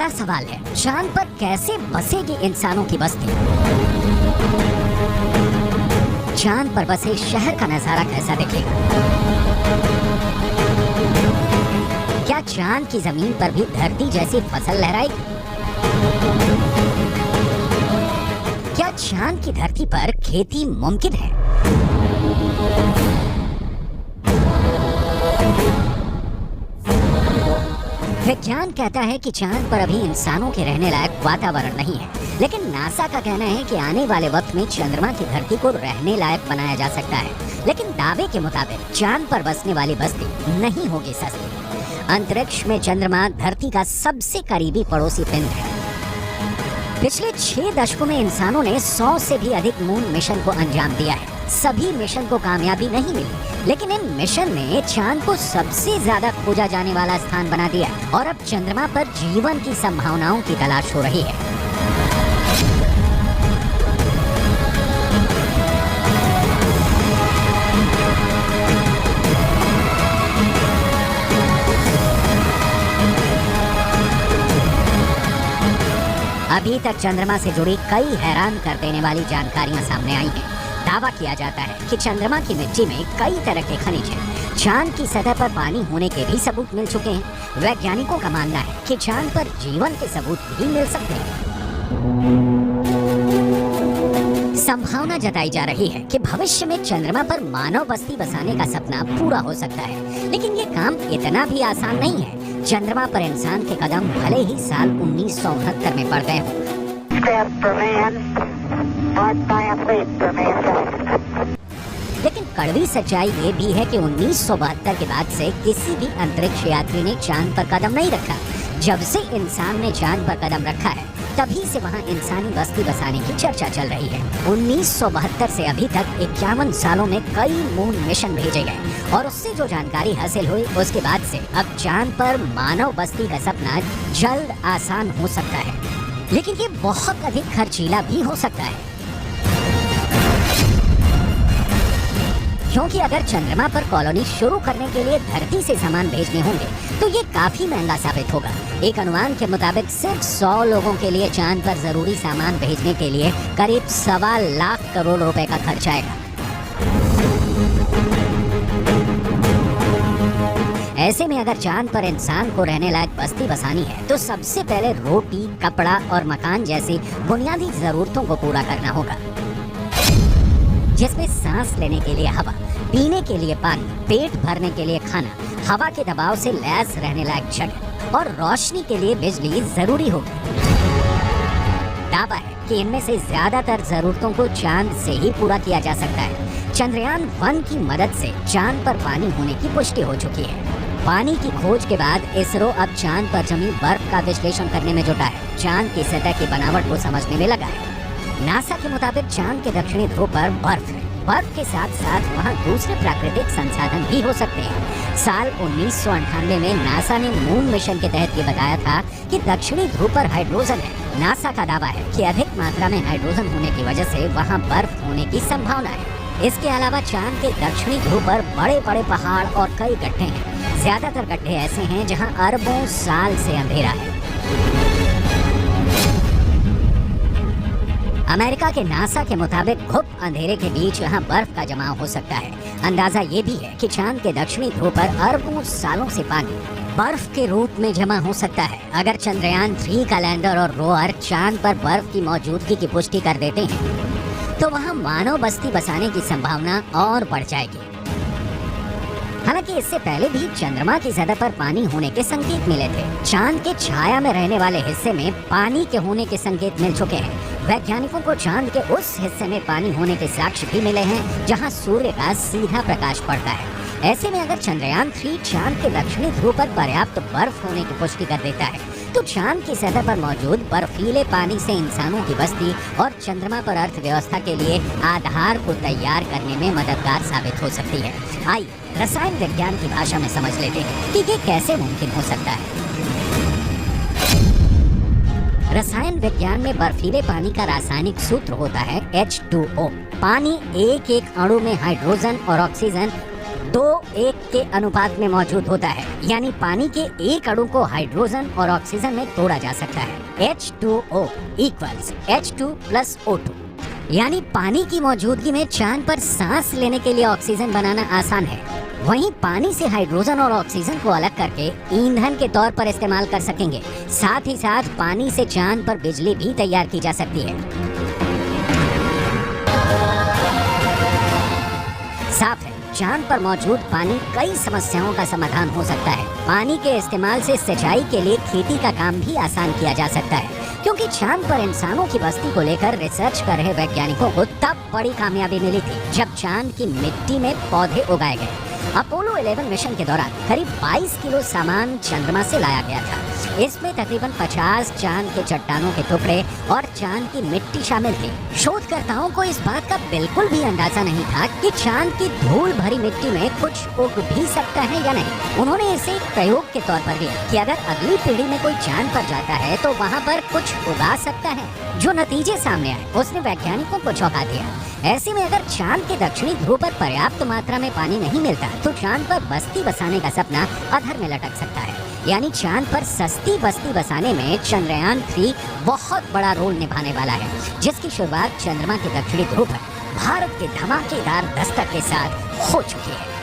बड़ा सवाल है, चांद पर कैसे बसेगी इंसानों की बस्ती? चांद पर बसे शहर का नजारा कैसा दिखेगा? क्या चांद की जमीन पर भी धरती जैसी फसल लहराएगी? क्या चांद की धरती पर खेती मुमकिन है? विज्ञान कहता है कि चांद पर अभी इंसानों के रहने लायक वातावरण नहीं है, लेकिन नासा का कहना है कि आने वाले वक्त में चंद्रमा की धरती को रहने लायक बनाया जा सकता है। लेकिन दावे के मुताबिक चांद पर बसने वाली बस्ती नहीं होगी सस्ती। अंतरिक्ष में चंद्रमा धरती का सबसे करीबी पड़ोसी पिंड है। पिछले 6 दशकों में इंसानों ने 100 से भी अधिक मून मिशन को अंजाम दिया है। सभी मिशन को कामयाबी नहीं मिली, लेकिन इन मिशन ने चांद को सबसे ज्यादा खोजा जाने वाला स्थान बना दिया और अब चंद्रमा पर जीवन की संभावनाओं की तलाश हो रही है। अभी तक चंद्रमा से जुड़ी कई हैरान कर देने वाली जानकारियां सामने आई हैं। दावा किया जाता है कि चंद्रमा की मिट्टी में कई तरह के खनिज हैं। चांद की सतह पर पानी होने के भी सबूत मिल चुके हैं। वैज्ञानिकों का मानना है कि चांद पर जीवन के सबूत भी मिल सकते हैं। संभावना जताई जा रही है कि भविष्य में चंद्रमा पर मानव बस्ती बसाने का सपना पूरा हो सकता है, लेकिन ये काम इतना भी आसान नहीं है। चंद्रमा पर इंसान के कदम भले ही साल 1969 में पड़ गए हों, लेकिन कड़वी सच्चाई ये भी है कि 1972 के बाद से किसी भी अंतरिक्ष यात्री ने चांद पर कदम नहीं रखा। जब से इंसान ने चांद पर कदम रखा है, तभी से वहां इंसानी बस्ती बसाने की चर्चा चल रही है। 1972 से अभी तक 51 सालों में कई मून मिशन भेजे गए और उससे जो जानकारी हासिल हुई, उसके बाद से अब चांद पर मानव बस्ती का सपना जल्द आसान हो सकता है, लेकिन ये बहुत अधिक खर्चीला भी हो सकता है। क्योंकि अगर चंद्रमा पर कॉलोनी शुरू करने के लिए धरती से सामान भेजने होंगे तो ये काफी महंगा साबित होगा। एक अनुमान के मुताबिक सिर्फ 100 लोगों के लिए चांद पर जरूरी सामान भेजने के लिए करीब 1.25 लाख करोड़ रुपए का खर्च आएगा। ऐसे में अगर चांद पर इंसान को रहने लायक बस्ती बसानी है तो सबसे पहले रोटी, कपड़ा और मकान जैसी बुनियादी जरूरतों को पूरा करना होगा, जिसमें सांस लेने के लिए हवा, पीने के लिए पानी, पेट भरने के लिए खाना, हवा के दबाव से लैस रहने लायक जगह और रोशनी के लिए बिजली जरूरी होगी। दावा है कि इनमें से ज्यादातर जरूरतों को चांद से ही पूरा किया जा सकता है। चंद्रयान 1 की मदद से चांद पर पानी होने की पुष्टि हो चुकी है। पानी की खोज के बाद इसरो अब चांद पर जमी बर्फ का विश्लेषण करने में जुटा है। चांद की सतह की बनावट को समझने में लगा है। नासा के मुताबिक चांद के दक्षिणी ध्रुव पर बर्फ है। बर्फ के साथ साथ वहाँ दूसरे प्राकृतिक संसाधन भी हो सकते हैं। साल 1998 में नासा ने मून मिशन के तहत ये बताया था कि दक्षिणी ध्रुव पर हाइड्रोजन है। नासा का दावा है कि अधिक मात्रा में हाइड्रोजन होने की वजह से वहाँ बर्फ होने की संभावना है। इसके अलावा चांद के दक्षिणी ध्रुव पर बड़े बड़े पहाड़ और कई गड्ढे हैं। ज्यादातर गड्ढे ऐसे हैं जहाँ अरबों साल से अंधेरा है। अमेरिका के नासा के मुताबिक गुप्त अंधेरे के बीच यहाँ बर्फ का जमाव हो सकता है। अंदाजा ये भी है कि चांद के दक्षिणी ध्रुव पर अरबों सालों से पानी बर्फ के रूप में जमा हो सकता है। अगर चंद्रयान 3 का लैंडर और रोवर चांद पर बर्फ की मौजूदगी की पुष्टि कर देते हैं तो वहाँ मानव बस्ती बसाने की संभावना और बढ़ जाएगी। हालांकि इससे पहले भी चंद्रमा की सतह पर पानी होने के संकेत मिले थे। चांद के छाया में रहने वाले हिस्से में पानी के होने के संकेत मिल चुके हैं। वैज्ञानिकों को चांद के उस हिस्से में पानी होने के साक्ष्य भी मिले हैं जहां सूर्य का सीधा प्रकाश पड़ता है। ऐसे में अगर चंद्रयान 3 चांद के दक्षिणी ध्रुव पर पर्याप्त बर्फ होने की पुष्टि कर देता है तो चांद की सतह पर मौजूद बर्फीले पानी से इंसानों की बस्ती और चंद्रमा पर अर्थव्यवस्था के लिए आधार को तैयार करने में मददगार साबित हो सकती है। आइए रसायन विज्ञान की भाषा में समझ लेते हैं कि ये कैसे मुमकिन हो सकता है। रसायन विज्ञान में बर्फीले पानी का रासायनिक सूत्र होता है H2O। पानी एक एक अणु में हाइड्रोजन और ऑक्सीजन 2:1 के अनुपात में मौजूद होता है, यानी पानी के एक अणु को हाइड्रोजन और ऑक्सीजन में तोड़ा जा सकता है। H2O equals H2 plus O2, यानी पानी की मौजूदगी में चांद पर सांस लेने के लिए ऑक्सीजन बनाना आसान है। वहीं पानी से हाइड्रोजन और ऑक्सीजन को अलग करके ईंधन के तौर पर इस्तेमाल कर सकेंगे। साथ ही साथ पानी से चांद पर बिजली भी तैयार की जा सकती है। साफ है, चांद पर मौजूद पानी कई समस्याओं का समाधान हो सकता है। पानी के इस्तेमाल से सिंचाई के लिए खेती का काम भी आसान किया जा सकता है, क्योंकि चांद पर इंसानों की बस्ती को लेकर रिसर्च कर रहे वैज्ञानिकों को तब बड़ी कामयाबी मिली थी जब चांद की मिट्टी में पौधे उगाए गए। अपोलो 11 मिशन के दौरान करीब 22 किलो सामान चंद्रमा से लाया गया था। इसमें तकरीबन 50 चांद के चट्टानों के टुकड़े और चांद की मिट्टी शामिल थी। शोधकर्ताओं को इस बात का बिल्कुल भी अंदाजा नहीं था कि चांद की धूल भरी मिट्टी में कुछ उग भी सकता है या नहीं। उन्होंने इसे एक प्रयोग के तौर पर लिया कि अगर अगली पीढ़ी में कोई चांद पर जाता है तो वहाँ पर कुछ उगा सकता है। जो नतीजे सामने आए उसने वैज्ञानिकों को चौंका दिया। ऐसे में अगर चांद के दक्षिणी ध्रुव पर पर्याप्त मात्रा में पानी नहीं मिलता तो चांद पर बस्ती बसाने का सपना अधर में लटक सकता है। यानी चांद पर सस्ती बस्ती बसाने में चंद्रयान 3 बहुत बड़ा रोल निभाने वाला है, जिसकी शुरुआत चंद्रमा के दक्षिणी ध्रुव पर भारत के धमाकेदार दस्तक के साथ हो चुकी है।